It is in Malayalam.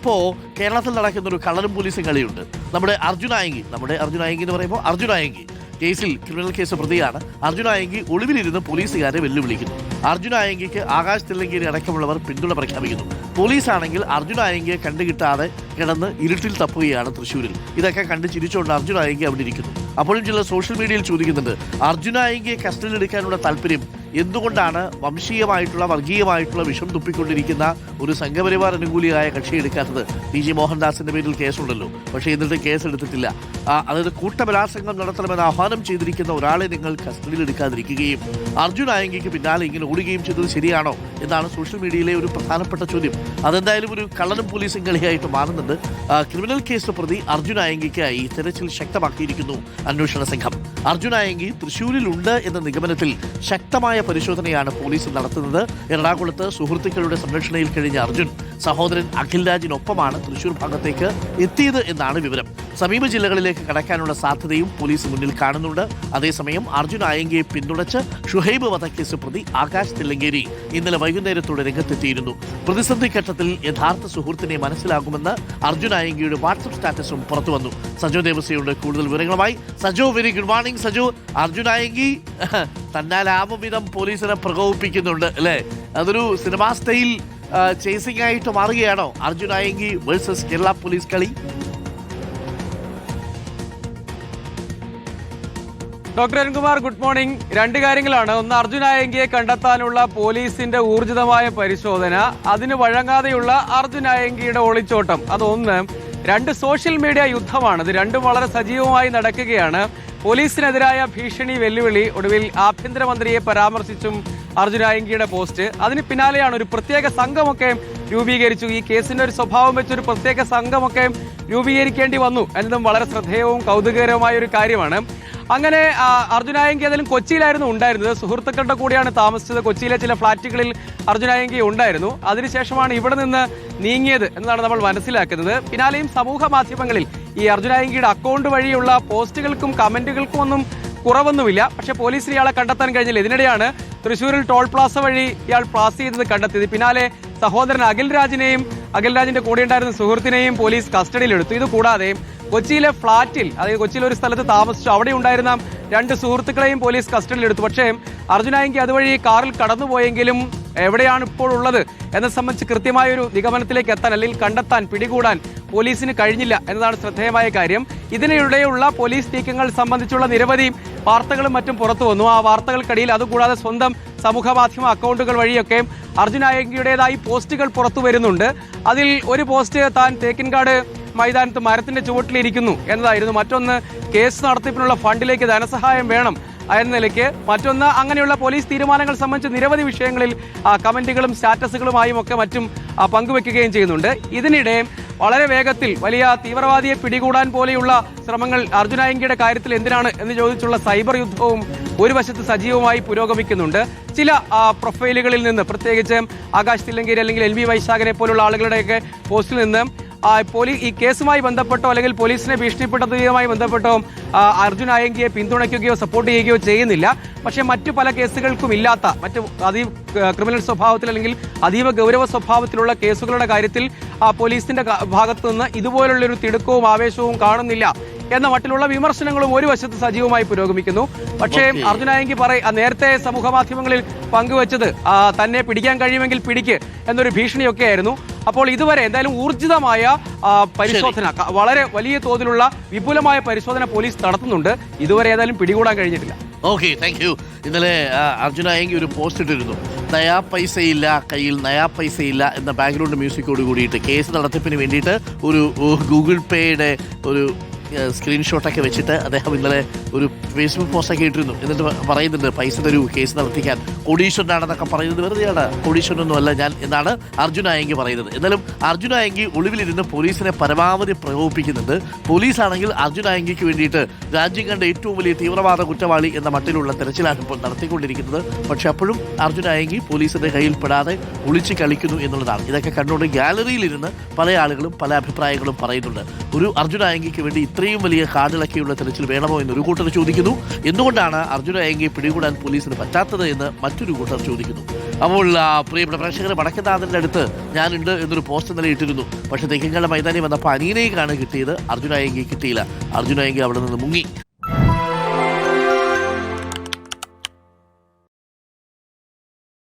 ഇപ്പോൾ കേരളത്തിൽ നടക്കുന്ന ഒരു കള്ളനും പോലീസും കളിയുണ്ട്. നമ്മുടെ അർജുൻ ആയങ്കി എന്ന് പറയുമ്പോൾ അർജുൻ ആയങ്കി കേസിൽ ക്രിമിനൽ കേസ് പ്രതിയാണ്. അർജുൻ ആയങ്കി ഒളിവിലിരുന്ന് പോലീസുകാരെ വെല്ലുവിളിക്കുന്നു. അർജുൻ ആയങ്കിക്ക് ആകാശ് തില്ലങ്കേരി അടക്കമുള്ളവർ പിന്തുണ പ്രഖ്യാപിക്കുന്നു. പോലീസാണെങ്കിൽ അർജുൻ ആയങ്കിയെ കണ്ടുകിട്ടാതെ കിടന്ന് ഇരുട്ടിൽ തപ്പുകയാണ് തൃശ്ശൂരിൽ. ഇതൊക്കെ കണ്ട് ചിരിച്ചുകൊണ്ട് അർജുൻ ആയങ്കി അവിടെ ഇരിക്കുന്നു. അപ്പോഴും ചിലർ സോഷ്യൽ മീഡിയയിൽ ചോദിക്കുന്നുണ്ട്, അർജുൻ ആയങ്കിയെ കസ്റ്റഡിയിൽ എടുക്കാനുള്ള താല്പര്യം എന്തുകൊണ്ടാണ് വംശീയമായിട്ടുള്ള വർഗീയമായിട്ടുള്ള വിഷം തുപ്പിക്കൊണ്ടിരിക്കുന്ന ഒരു സംഘപരിവാർ അനുകൂലിയായ കക്ഷി എടുക്കാത്തത്? TG മോഹൻദാസിന്റെ പേരിൽ കേസുണ്ടല്ലോ, പക്ഷേ എന്നിട്ട് കേസ് എടുത്തിട്ടില്ല. അതായത് കൂട്ടബലാത്സംഗം നടത്തണമെന്ന് ആഹ്വാനം ചെയ്തിരിക്കുന്ന ഒരാളെ നിങ്ങൾ കസ്റ്റഡിയിൽ എടുക്കാതിരിക്കുകയും അർജുൻ ആയങ്കിക്ക് പിന്നാലെ ഇങ്ങനെ ഓടുകയും ചെയ്തത് ശരിയാണോ എന്നാണ് സോഷ്യൽ മീഡിയയിലെ ഒരു പ്രധാനപ്പെട്ട ചോദ്യം. അതെന്തായാലും ഒരു കള്ളനും പോലീസും കളിയായിട്ട് മാറുന്നുണ്ട്. ക്രിമിനൽ കേസ് പ്രതി അർജുൻ ആയങ്കിക്കായി തെരച്ചിൽ ശക്തമാക്കിയിരിക്കുന്നു അന്വേഷണ സംഘം. അർജുൻ ആയങ്കി തൃശ്ശൂരിലുണ്ട് എന്ന നിഗമനത്തിൽ ശക്തമായ പരിശോധനയാണ് പോലീസ് നടത്തുന്നത്. എറണാകുളത്ത് സുഹൃത്തുക്കളുടെ സംരക്ഷണയിൽ കഴിഞ്ഞ അർജുൻ സഹോദരൻ അഖിൽ രാജിനൊപ്പമാണ് തൃശ്ശൂർ ഭാഗത്തേക്ക് എത്തിയത് എന്നാണ് വിവരം. സമീപ ജില്ലകളിലേക്ക് കടക്കാനുള്ള സാധ്യതയും പോലീസ് മുന്നിൽ കാണുന്നുണ്ട്. അതേസമയം അർജുൻ ആയങ്കിയെ പിന്തുണച്ച് ഷുഹൈബ് വധക്കേസ് പ്രതി ആകാശ് തില്ലങ്കേരി ഇന്നലെ വൈകുന്നേരത്തോടെ രംഗത്തെത്തിയിരുന്നു. പ്രതിസന്ധി ഘട്ടത്തിൽ യഥാർത്ഥ സുഹൃത്തിനെ മനസ്സിലാകുമെന്ന് അർജുൻ ആയങ്കിയുടെ വാട്സപ്പ് സ്റ്റാറ്റസും പുറത്തുവന്നു. സജോ ദേവസ്യയുടെ കൂടുതൽ വിവരങ്ങളുമായി. Sajo, very good morning Sajo. Arjun Ayanki തന്നാലാവും വിധം പോലീസിനെ പ്രകോപിപ്പിക്കുന്നുണ്ട് അല്ലേ? അതൊരു സിനിമാ സ്റ്റൈൽ ചേസിംഗ് ആയിട്ട് മാറുകയാണോ അർജുൻ ആയങ്കി വേഴ്സസ് കേരള പോലീസ് കളി? Doctor Arunkumar, good morning. രണ്ട് കാര്യങ്ങളാണ്. ഒന്ന്, അർജുൻ ആയങ്കിയെ കണ്ടെത്താനുള്ള പോലീസിന്റെ ഊർജിതമായ പരിശോധന, അതിന് വഴങ്ങാതെയുള്ള അർജുൻ ആയങ്കിയുടെ ഒളിച്ചോട്ടം, അതൊന്ന്. രണ്ട്, സോഷ്യൽ മീഡിയ യുദ്ധമാണ്. ഇത് രണ്ടും വളരെ സജീവമായി നടക്കുകയാണ്. പോലീസിനെതിരായ ഭീഷണി, വെല്ലുവിളി, ഒടുവിൽ ആഭ്യന്തരമന്ത്രിയെ പരാമർശിച്ചും അർജുൻ ആയങ്കിയുടെ പോസ്റ്റ്. അതിന് പിന്നാലെയാണ് ഒരു പ്രത്യേക സംഘമൊക്കെ രൂപീകരിച്ചു. ഈ കേസിന്റെ ഒരു സ്വഭാവം വെച്ചൊരു പ്രത്യേക സംഘമൊക്കെ രൂപീകരിക്കേണ്ടി വന്നു എന്നതും വളരെ ശ്രദ്ധേയവും കൗതുകകരവുമായ ഒരു കാര്യമാണ്. അങ്ങനെ അർജുൻ ആയങ്കി ഏതായാലും കൊച്ചിയിലായിരുന്നു ഉണ്ടായിരുന്നത്. സുഹൃത്തുക്കളുടെ കൂടെയാണ് താമസിച്ചത്. കൊച്ചിയിലെ ചില ഫ്ളാറ്റുകളിൽ അർജുൻ ആയങ്കി ഉണ്ടായിരുന്നു. അതിനുശേഷമാണ് ഇവിടെ നിന്ന് നീങ്ങിയത് എന്നതാണ് നമ്മൾ മനസ്സിലാക്കുന്നത്. പിന്നാലെയും സമൂഹ മാധ്യമങ്ങളിൽ ഈ അർജുൻ ആയങ്കിയുടെ അക്കൗണ്ട് വഴിയുള്ള പോസ്റ്റുകൾക്കും കമന്റുകൾക്കും ഒന്നും കുറവൊന്നുമില്ല. പക്ഷേ പോലീസിന് ഇയാളെ കണ്ടെത്താൻ കഴിഞ്ഞില്ല. ഇതിനിടെയാണ് തൃശ്ശൂരിൽ ടോൾ പ്ലാസ വഴി ഇയാൾ പാസ് ചെയ്തത് കണ്ടെത്തിയത്. പിന്നാലെ സഹോദരൻ അഖിൽ രാജിന്റെ കൂടെ ഉണ്ടായിരുന്ന സുഹൃത്തിനെയും പോലീസ് കസ്റ്റഡിയിലെടുത്തു. ഇതുകൂടാതെ കൊച്ചിയിലെ ഫ്ളാറ്റിൽ, അതായത് കൊച്ചിയിലെ ഒരു സ്ഥലത്ത് താമസിച്ചു, അവിടെ ഉണ്ടായിരുന്ന രണ്ട് സുഹൃത്തുക്കളെയും പോലീസ് കസ്റ്റഡിയിലെടുത്തു. പക്ഷേ അർജുൻ ആയങ്കി അതുവഴി കാറിൽ കടന്നുപോയെങ്കിലും എവിടെയാണ് ഇപ്പോൾ ഉള്ളത് എന്നെ സംബന്ധിച്ച് കൃത്യമായൊരു നിഗമനത്തിലേക്ക് എത്താൻ, അല്ലെങ്കിൽ കണ്ടെത്താൻ, പിടികൂടാൻ പോലീസിന് കഴിഞ്ഞില്ല എന്നതാണ് ശ്രദ്ധേയമായ കാര്യം. ഇതിനിടെയുള്ള പോലീസ് നീക്കങ്ങൾ സംബന്ധിച്ചുള്ള നിരവധി വാർത്തകളും മറ്റും പുറത്തു വന്നു. ആ വാർത്തകൾക്കിടയിൽ അതുകൂടാതെ സ്വന്തം സമൂഹ മാധ്യമ അക്കൗണ്ടുകൾ വഴിയൊക്കെ അർജുൻ ആയങ്കിയുടേതായി പോസ്റ്റുകൾ പുറത്തു വരുന്നുണ്ട്. അതിൽ ഒരു പോസ്റ്റ് താൻ തേക്കിൻകാട് മൈതാനത്ത് മരത്തിന്റെ ചുവട്ടിലിരിക്കുന്നു എന്നതായിരുന്നു. മറ്റൊന്ന്, കേസ് നടത്തിപ്പിനുള്ള ഫണ്ടിലേക്ക് ധനസഹായം വേണം എന്ന നിലയ്ക്ക്. മറ്റൊന്ന്, അങ്ങനെയുള്ള പോലീസ് തീരുമാനങ്ങൾ സംബന്ധിച്ച് നിരവധി വിഷയങ്ങളിൽ കമന്റുകളും സ്റ്റാറ്റസുകളുമായും ഒക്കെ മറ്റും പങ്കുവെക്കുകയും ചെയ്യുന്നുണ്ട്. ഇതിനിടെ വളരെ വേഗത്തിൽ വലിയ തീവ്രവാദിയെ പിടികൂടാൻ പോലെയുള്ള ശ്രമങ്ങൾ അർജുൻ ആയങ്കിയുടെ കാര്യത്തിൽ എന്തിനാണ് എന്ന് ചോദിച്ചുള്ള സൈബർ യുദ്ധവും ഒരു വശത്ത് സജീവമായി പുരോഗമിക്കുന്നുണ്ട്. ചില പ്രൊഫൈലുകളിൽ നിന്ന്, പ്രത്യേകിച്ച് ആകാശ് തില്ലങ്കേരി അല്ലെങ്കിൽ LV വൈശാഖനെ പോലുള്ള ആളുകളുടെയൊക്കെ പോസ്റ്റിൽ നിന്ന് ഈ കേസുമായി ബന്ധപ്പെട്ടോ അല്ലെങ്കിൽ പോലീസിനെ ഭീഷണിപ്പെടുത്തുകയുമായി ബന്ധപ്പെട്ടോ അർജുൻ ആയങ്കിയെ പിന്തുണയ്ക്കുകയോ സപ്പോർട്ട് ചെയ്യുകയോ ചെയ്യുന്നില്ല. പക്ഷേ മറ്റു പല കേസുകൾക്കും ഇല്ലാത്ത, മറ്റു അതീവ ക്രിമിനൽ സ്വഭാവത്തിൽ അല്ലെങ്കിൽ അതീവ ഗൗരവ സ്വഭാവത്തിലുള്ള കേസുകളുടെ കാര്യത്തിൽ പോലീസിന്റെ ഭാഗത്തു നിന്ന് ഇതുപോലുള്ളൊരു തിടുക്കവും ആവേശവും കാണുന്നില്ല എന്ന മട്ടിലുള്ള വിമർശനങ്ങളും ഒരു വശത്ത് സജീവമായി പുരോഗമിക്കുന്നു. പക്ഷേ അർജുൻ ആയങ്കി നേരത്തെ സമൂഹ മാധ്യമങ്ങളിൽ പങ്കുവച്ചത് തന്നെ പിടിക്കാൻ കഴിയുമെങ്കിൽ പിടിക്ക് എന്നൊരു ഭീഷണിയൊക്കെയായിരുന്നു. അപ്പോൾ ഇതുവരെ എന്തായാലും ഊർജിതമായ പരിശോധന, വളരെ വലിയ തോതിലുള്ള വിപുലമായ പരിശോധന പോലീസ് നടത്തുന്നുണ്ട്. ഇതുവരെ ഏതായാലും പിടികൂടാൻ കഴിഞ്ഞിട്ടില്ല. Okay, thank you. ഇന്നലെ അർജുൻ ആയങ്കി ഒരു പോസ്റ്റ് ഇട്ടിരുന്നു, നയാ പൈസയില്ല കയ്യിൽ, നയാ പൈസയില്ല എന്ന ബാക്ക്ഗ്രൗണ്ട് മ്യൂസിക്കോട് കൂടിയിട്ട് കേസ് നടത്തിപ്പിന് വേണ്ടിയിട്ട് ഒരു ഗൂഗിൾ പേയുടെ ഒരു സ്ക്രീൻഷോട്ടൊക്കെ വെച്ചിട്ട് അദ്ദേഹം ഇന്നലെ ഒരു ഫേസ്ബുക്ക് പോസ്റ്റൊക്കെ ഇട്ടിരുന്നു. എന്നിട്ട് പറയുന്നുണ്ട്, പൈസ തരൂ കേസ് നടത്തിക്കാൻ, കോടീശ്വരനാണെന്നൊക്കെ പറയുന്നത് വെറുതെയാണ്, കോടീശ്വരനൊന്നും അല്ല ഞാൻ എന്നാണ് അർജുൻ ആയങ്കി പറയുന്നത്. എന്നാലും അർജുൻ ആയങ്കി ഒളിവിലിരുന്ന് പോലീസിനെ പരമാവധി പ്രകോപിപ്പിക്കുന്നുണ്ട്. പോലീസാണെങ്കിൽ അർജുൻ ആയങ്കിക്ക് വേണ്ടിയിട്ട് രാജ്യം കണ്ട ഏറ്റവും വലിയ തീവ്രവാദ കുറ്റവാളി എന്ന മട്ടിലുള്ള തെരച്ചിലാണ് ഇപ്പോൾ നടത്തിക്കൊണ്ടിരിക്കുന്നത്. പക്ഷെ അപ്പോഴും അർജുൻ ആയങ്കി പോലീസിന്റെ കയ്യിൽ പെടാതെ ഒളിച്ച് കളിക്കുന്നു എന്നുള്ളതാണ്. ഇതൊക്കെ കണ്ടുകൊണ്ട് ഗാലറിയിലിരുന്ന് പല ആളുകളും പല അഭിപ്രായങ്ങളും പറയുന്നുണ്ട്. ഒരു അർജുൻ ആയങ്കിക്ക് വേണ്ടി ഇത്രയും വലിയ കാടിളക്കിയുള്ള തെരച്ചിൽ വേണമോ എന്നൊരു കൂട്ടർ ചോദിക്കുന്നു. എന്തുകൊണ്ടാണ് അർജുൻ ആയങ്കിയെ പിടികൂടാൻ പോലീസിന് പറ്റാത്തത് എന്ന് മറ്റൊരു കൂട്ടർ ചോദിക്കുന്നു. അപ്പോൾ പ്രിയപ്പെട്ട പ്രേക്ഷകരെ, വടക്കനാഥൻ്റെ അടുത്ത് ഞാനുണ്ട് എന്നൊരു പോസ്റ്റ് ഇന്നലെ ഇട്ടിരുന്നു. പക്ഷേ തെക്കിങ്ങാട് മൈതാനി വന്നപ്പോൾ അനീനയ്ക്കാണ് കിട്ടിയത്, അർജുൻ അയങ്കി കിട്ടിയില്ല. അർജുൻ അയങ്കി അവിടെ നിന്ന് മുങ്ങി.